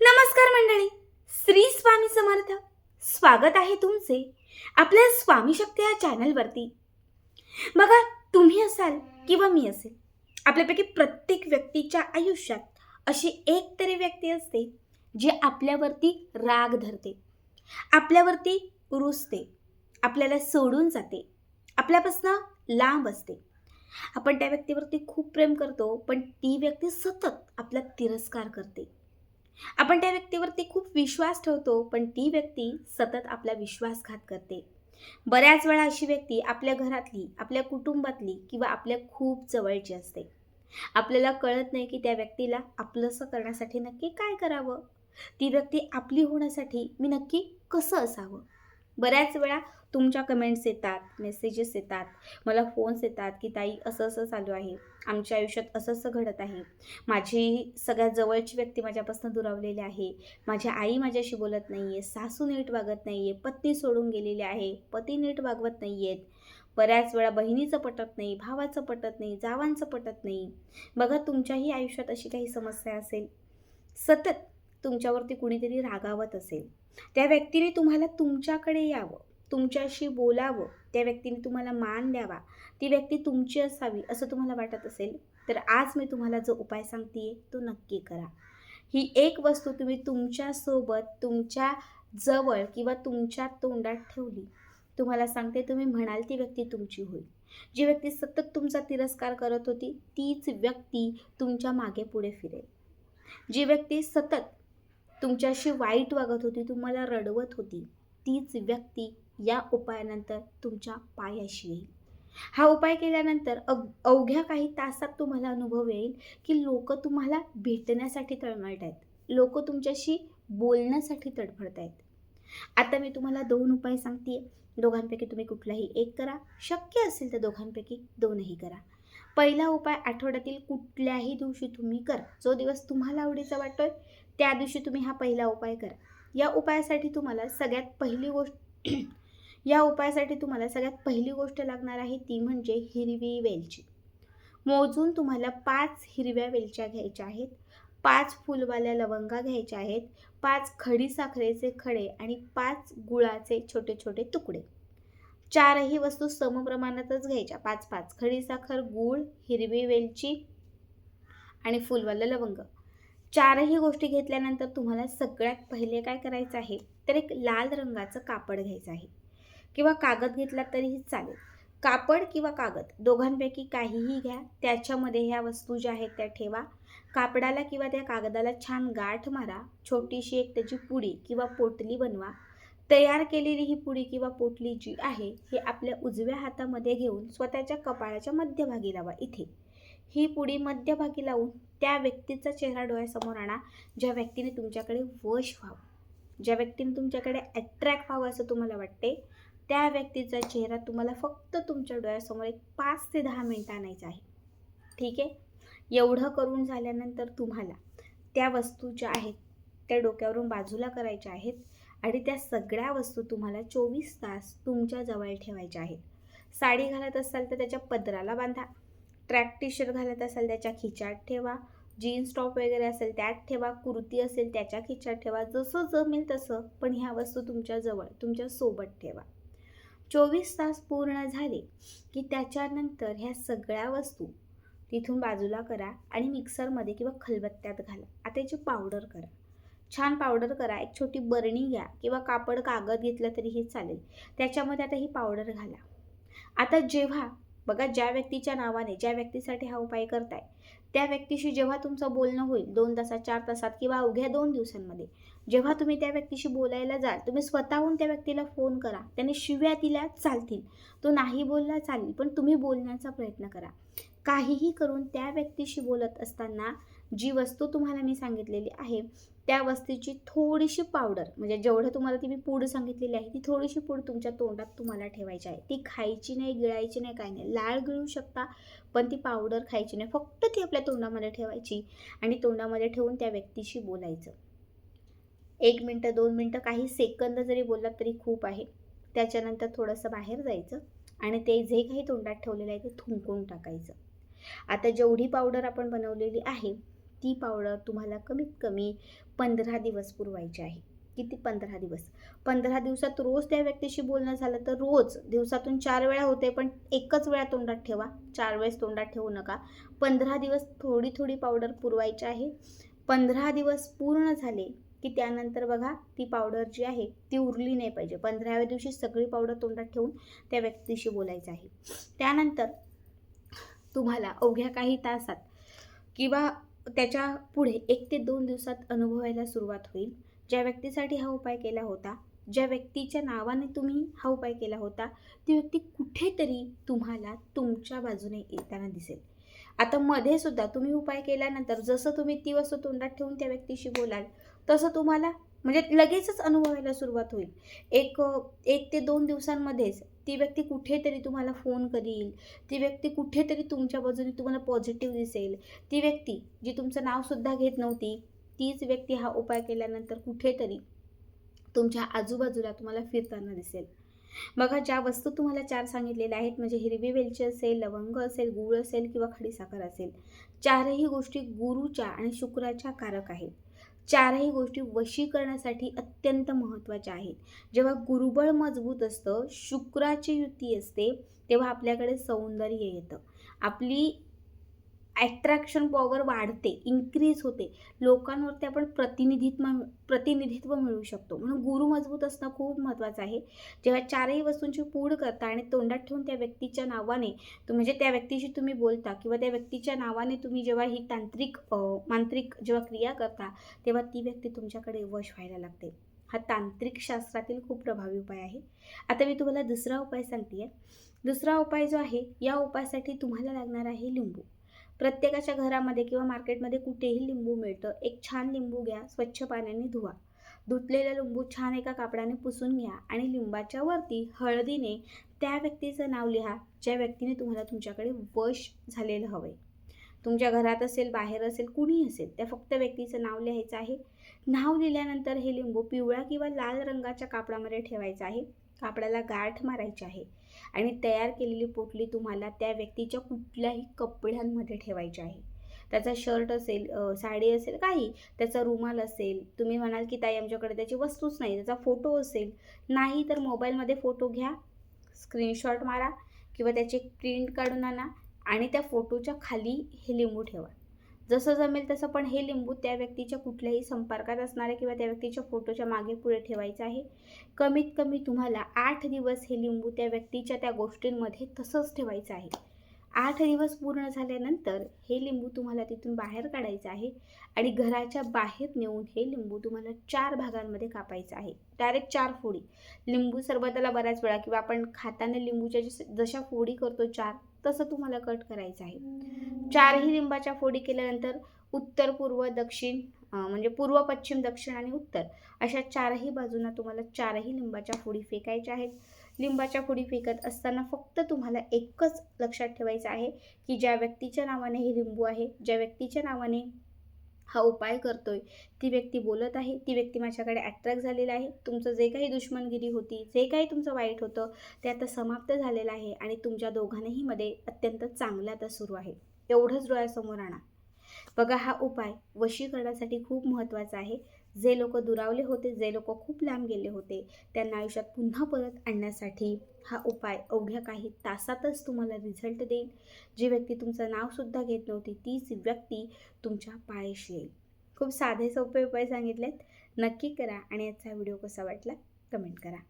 नमस्कार मंडळी, श्री स्वामी समर्थ. स्वागत आहे तुमचे आपल्या स्वामी शक्ती या चॅनलवरती. बघा, तुम्ही असाल किंवा मी असेल, आपल्यापैकी प्रत्येक व्यक्तीच्या आयुष्यात अशी एक तरी व्यक्ती असते जी आपल्यावरती राग धरते, आपल्यावरती रुसते, आपल्याला सोडून जाते, आपल्यापासून लांब असते. आपण त्या व्यक्तीवरती खूप प्रेम करतो, पण ती व्यक्ती सतत आपला तिरस्कार करते. आपण त्या व्यक्तीवरती खूप विश्वास ठेवतो, पण ती व्यक्ती सतत आपला विश्वासघात करते. बऱ्याच वेळा अशी व्यक्ती आपल्या घरातली, आपल्या कुटुंबातली किंवा आपल्या खूप जवळची असते. आपल्याला कळत नाही की त्या व्यक्तीला आपलंसं करण्यासाठी नक्की काय करावं? ती व्यक्ती आपली होण्यासाठी मी नक्की कसं असावं? बऱ्याच वेळा तुमच्या कमेंट्स येतात, मेसेजेस येतात, मला फोन्स येतात की ताई असं असं चालू आहे, आमच्या आयुष्यात असं असं घडत आहे, माझी सगळ्यात जवळची व्यक्ती माझ्यापासून दुरावलेली आहे, माझी आई माझ्याशी बोलत नाही आहे, सासू नीट वागत नाही आहे, पत्नी सोडून गेलेली आहे, पती नीट वागवत नाही आहेत, बऱ्याच वेळा बहिणीचं पटत नाही, भावाचं पटत नाही, जावांचं पटत नाही. बघा, तुमच्याही आयुष्यात अशी काही समस्या असेल, सतत तुमच्यावरती कुणीतरी रागावत असेल, त्या व्यक्तीने तुम्हाला तुमच्याकडे यावं, तुमच्याशी बोलावं, त्या व्यक्तीने तुम्हाला मान द्यावा, ती व्यक्ती तुमची असावी असं तुम्हाला वाटत असेल, तर आज मी तुम्हाला जो उपाय सांगते तो नक्की करा. ही एक वस्तू तुम्ही तुमच्यासोबत, तुमच्या जवळ किंवा तुमच्या तोंडात ठेवली, तुम्हाला सांगते, तुम्ही म्हणाल ती व्यक्ती तुमची होईल. जी व्यक्ती सतत तुमचा तिरस्कार करत होती, तीच व्यक्ती तुमच्या मागे पुढे फिरेल. जी व्यक्ती सतत तुमच्याशी वाईट वागत होती, तुम्हाला रडवत होती, तीच व्यक्ती या उपायानंतर तुमच्या पायाशी येईल. हा उपाय केल्यानंतर अवघ्या काही तासात तुम्हाला अनुभव येईल की लोक तुम्हाला भेटण्यासाठी तळमळत आहेत, लोक तुमच्याशी बोलण्यासाठी तडफडत आहेत. आता मी तुम्हाला 2 उपाय सांगते. दोघांपैकी तुम्ही कुठलाही एक करा, शक्य असेल तर दोघांपैकी दोनही करा. पहिला उपाय आठवड्यातील कुठल्याही दिवशी तुम्ही करा. जो दिवस तुम्हाला आवडीचा वाटतोय त्या दिवशी तुम्ही हा पहिला उपाय करा. या उपायासाठी तुम्हाला सगळ्यात पहिली गोष्ट या उपायासाठी तुम्हाला सगळ्यात पहिली गोष्ट लागणार आहे ती म्हणजे हिरवी वेलची. मोजून तुम्हाला 5 हिरव्या वेलच्या घ्यायच्या आहेत, 5 फुलवाल्या लवंगा घ्यायच्या आहेत, 5 खडीसाखरेचे खडे आणि 5 गुळाचे छोटे छोटे तुकडे. चारही वस्तू समप्रमाणातच घ्यायच्या, 5-5 खडीसाखर, गूळ, हिरवी वेलची आणि फुलवालं लवंग. चारही गोष्टी घेतल्यानंतर तुम्हाला सगळ्यात पहिले काय करायचं आहे, तर एक लाल रंगाचं कापड घ्यायचं आहे किंवा कागद घेतला तरीही चालेल. कापड किंवा कागद दोघांपैकी काहीही घ्या, त्याच्यामध्ये ह्या वस्तू ज्या आहेत त्या ठेवा. कापडाला किंवा त्या कागदाला छान गाठ मारा, छोटीशी एक त्याची पुडी किंवा पोटली बनवा. तयार केलेली ही पुडी किंवा पोटली जी आहे ही आपल्या उजव्या हातामध्ये घेऊन स्वतःच्या कपाळाच्या मध्यभागी लावा. इथे ही पुडी मध्यभागी लावून त्या व्यक्तीचा चेहरा डोळ्यासमोर आणा, ज्या व्यक्तीने तुमच्याकडे वश व्हावं, ज्या व्यक्तीने तुमच्याकडे अट्रॅक्ट व्हावं असं तुम्हाला वाटते, त्या व्यक्तीचा चेहरा तुम्हाला फक्त तुमच्या डोळ्यासमोर एक 5 ते 10 मिनिटं आणायचा आहे. ठीक आहे. एवढं करून झाल्यानंतर तुम्हाला त्या वस्तू ज्या आहेत त्या डोक्यावरून बाजूला करायच्या आहेत आणि त्या सगळ्या वस्तू तुम्हाला 24 तास तुमच्या जवळ ठेवायच्या आहेत. साडी घालत असाल तर त्याच्या पदराला बांधा, ट्रॅक टी शर्ट घालत असाल त्याच्या खिच्यात ठेवा, जीन्स टॉप वगैरे असेल त्यात ठेवा, कुर्ती असेल त्याच्या खिच्यात ठेवा, जसं जमेल तसं, पण ह्या वस्तू तुमच्याजवळ तुमच्यासोबत ठेवा. 24 तास पूर्ण झाले की त्याच्यानंतर ह्या सगळ्या वस्तू तिथून बाजूला करा आणि मिक्सरमध्ये किंवा खलबत्त्यात घाला. आता याची पावडर करा, छान पावडर करा. एक छोटी बरणी घ्या किंवा कापड कागद घेतलं तरीही चालेल, त्याच्यामध्ये आता ही पावडर घाला. आता जेव्हा बघा, ज्या व्यक्तीच्या नावाने, ज्या व्यक्तीसाठी हा उपाय करताय, त्या व्यक्तीशी जेव्हा तुमचं बोलणं होईल 2 तासात, 4 तासात किंवा अवघ्या 2 दिवसांमध्ये, जेव्हा तुम्ही त्या व्यक्तीशी बोलायला जाल, तुम्ही स्वतःहून त्या व्यक्तीला फोन करा. त्याने शिव्या दिल्या चालतील, तो नाही बोलला चालेल, पण तुम्ही बोलण्याचा प्रयत्न करा. काहीही करून त्या व्यक्तीशी बोलत असताना जी वस्तू तुम्हाला मी सांगितलेली आहे त्या वस्तूची थोडीशी पावडर, म्हणजे जेवढं तुम्हाला ती मी पूड सांगितलेली आहे ती थोडीशी पूड तुमच्या तोंडात तुम्हाला ठेवायची आहे. ती खायची नाही, गिळायची नाही, काही नाही. लाळ गिळू शकता पण ती पावडर खायची नाही, फक्त ती आपल्या तोंडामध्ये ठेवायची आणि तोंडामध्ये ठेवून त्या व्यक्तीशी बोलायचं. 1 मिनटं, 2 मिनटं, काही सेकंद जरी बोललात तरी खूप आहे. त्याच्यानंतर थोडंसं बाहेर जायचं आणि ते जे काही तोंडात ठेवलेलं आहे ते थुंकून टाकायचं. आता जेवढी पावडर आपण बनवलेली आहे ती पावडर तुम्हाला कमीत कमी 15 दिवस पुरवायची आहे. किती? 15 दिवस. 15 दिवसात रोज त्या व्यक्तीशी बोलणं झालं तर रोज दिवसातून 4 वेळा होते, पण एकच वेळा तोंडात ठेवा. 4 वेळेस तोंडात ठेवू नका. 15 दिवस थोडी थोडी पावडर पुरवायची आहे. 15 दिवस पूर्ण झाले की त्यानंतर बघा ती पावडर जी आहे ती उरली नाही पाहिजे. 15व्या दिवशी सगळी पावडर तोंडात ठेवून त्या व्यक्तीशी बोलायचं आहे. त्यानंतर तुम्हाला अवघ्या काही तासात किंवा त्याच्या पुढे 1 ते 2 दिवसात अनुभवायला सुरुवात होईल. ज्या व्यक्तीसाठी हा उपाय केला होता, ज्या व्यक्तीच्या नावाने तुम्ही हा उपाय केला होता, ती व्यक्ती कुठेतरी तुम्हाला तुमच्या बाजूने येताना दिसेल. आता मध्ये सुद्धा तुम्ही उपाय केल्यानंतर जसं तुम्ही ती वस्तू तोंडात ठेवून त्या व्यक्तीशी बोलाल तसं तुम्हाला म्हणजे लगेचच अनुभवायला सुरुवात होईल. एक 1 ते 2 दिवसांमध्येच ती व्यक्ती कुठेतरी तुम्हाला फोन करील, ती व्यक्ती कुठेतरी तुमच्या बाजूने तुम्हाला पॉझिटिव्ह दिसेल. ती व्यक्ती जी तुमचं नावसुद्धा घेत नव्हती, तीच व्यक्ती हा उपाय केल्यानंतर कुठेतरी तुमच्या आजूबाजूला तुम्हाला फिरताना दिसेल. बघा ज्या वस्तू तुम्हाला 4 सांगितलेल्या आहेत म्हणजे हिरवी वेलची असेल, लवंग असेल, गूळ असेल किंवा खडीसाखर असेल. 4ही गोष्टी गुरूच्या आणि शुक्राच्या कारक आहेत. 4ही गोष्टी वशीकरणासाठी अत्यंत महत्त्वाच्या आहेत. जेव्हा गुरुबळ मजबूत असतं, शुक्राची युती असते, तेव्हा आपल्याकडे सौंदर्य येतं. आपली ॲट्रॅक्शन पॉवर वाढते, इन्क्रीज होते. लोकांवरती आपण प्रतिनिधित्व मिळवू शकतो. म्हणून गुरु मजबूत असणं खूप महत्त्वाचं आहे. जेव्हा 4ही वस्तूंची पूड करता आणि तोंडात ठेवून त्या व्यक्तीच्या नावाने म्हणजे त्या व्यक्तीशी तुम्ही बोलता किंवा त्या व्यक्तीच्या नावाने तुम्ही जेव्हा ही मांत्रिक जेव्हा क्रिया करता, तेव्हा ती व्यक्ती तुमच्याकडे वश व्हायला लागते. हा तांत्रिक शास्त्रातील खूप प्रभावी उपाय आहे. आता मी तुम्हाला दुसरा उपाय सांगते. दुसरा उपाय जो आहे, या उपायासाठी तुम्हाला लागणार आहे लिंबू. प्रत्येकाच्या घरामध्ये किंवा मार्केटमध्ये कुठेही लिंबू मिळतं. एक छान लिंबू घ्या, स्वच्छ पाण्याने धुवा. धुतलेला लिंबू छान एका कापडाने पुसून घ्या आणि लिंबाच्या वरती हळदीने त्या व्यक्तीचं नाव लिहा, ज्या व्यक्तीने तुम्हाला तुमच्याकडे वश झालेलं हवं आहे. तुमच्या घरात असेल, बाहेर असेल, कुणीही असेल, त्या फक्त व्यक्तीचं नाव लिहायचं आहे. नाव लिहिल्यानंतर हे लिंबू पिवळा किंवा लाल रंगाच्या कापडामध्ये ठेवायचं आहे. कापडाला गाठ मारायची आहे आणि तयार केलेली पोटली तुम्हाला त्या व्यक्तीच्या कुठल्याही कपड्यांमध्ये ठेवायची आहे. त्याचा शर्ट असेल, साडी असेल, काही त्याचा रुमाल असेल. तुम्ही म्हणाल की ताई आमच्याकडे त्याची वस्तूच नाही, त्याचा फोटो असेल, नाही तर मोबाईलमध्ये फोटो घ्या, स्क्रीनशॉट मारा किंवा त्याची प्रिंट काढून आणा आणि त्या फोटोच्या खाली हे लिंबू ठेवा. जसं जमेल तसं, पण हे लिंबू त्या व्यक्तीच्या कुठल्याही संपर्कात असणारे किंवा त्या व्यक्तीच्या फोटोच्या मागे पुढे ठेवायचं आहे. कमीत कमी तुम्हाला 8 दिवस हे लिंबू त्या व्यक्तीच्या त्या गोष्टींमध्ये तसंच ठेवायचं आहे. 8 दिवस पूर्ण झाल्यानंतर हे लिंबू तुम्हाला तिथून बाहेर काढायचं आहे आणि घराच्या बाहेर नेऊन हे लिंबू तुम्हाला 4 भागांमध्ये कापायचं आहे. डायरेक्ट 4 फोडी. लिंबू सरबताला बऱ्याच वेळा किंवा आपण खाताना लिंबूच्या जशा फोडी करतो 4, तसं तुम्हाला कट करायचं आहे. 4ही लिंबाच्या फोडी केल्यानंतर उत्तर, पूर्व, दक्षिण म्हणजे पूर्व, पश्चिम, दक्षिण आणि उत्तर अशा 4ही बाजूंना तुम्हाला 4ही लिंबाच्या फोडी फेकायच्या आहेत. लिंबाच्या फोडी फेकत असताना फक्त तुम्हाला एकच लक्षात ठेवायचं आहे की ज्या व्यक्तीच्या नावाने हे लिंबू आहे, ज्या व्यक्तीच्या नावाने हा उपाय करतोय, ती व्यक्ती बोलत आहे, ती व्यक्ती माझ्याकडे अट्रॅक्ट झालेला आहे. तुमचं जे काही दुश्मनगिरी होती, जे काही तुमचं वाईट होतं ते आता समाप्त झालेलं आहे आणि तुमच्या दोघांनाही मध्ये अत्यंत चांगलं आता सुरू आहे. एवढंच डोळ्यासमोर आणा. बघा हा उपाय वशीकरणासाठी खूप महत्त्वाचा आहे. जे लोक दुरावले होते, जे लोक खूप लांब गेले होते, त्यांना आयुष्यात पुन्हा परत आणण्यासाठी हा उपाय अवघ्या काही तासातच तुम्हाला रिझल्ट देईल. जी व्यक्ती तुमचं नावसुद्धा घेत नव्हती, तीच व्यक्ती तुमच्या पायाशी येईल. खूप साधे सोपे उपाय सांगितलेत. नक्की करा आणि याचा व्हिडिओ कसा वाटला कमेंट करा.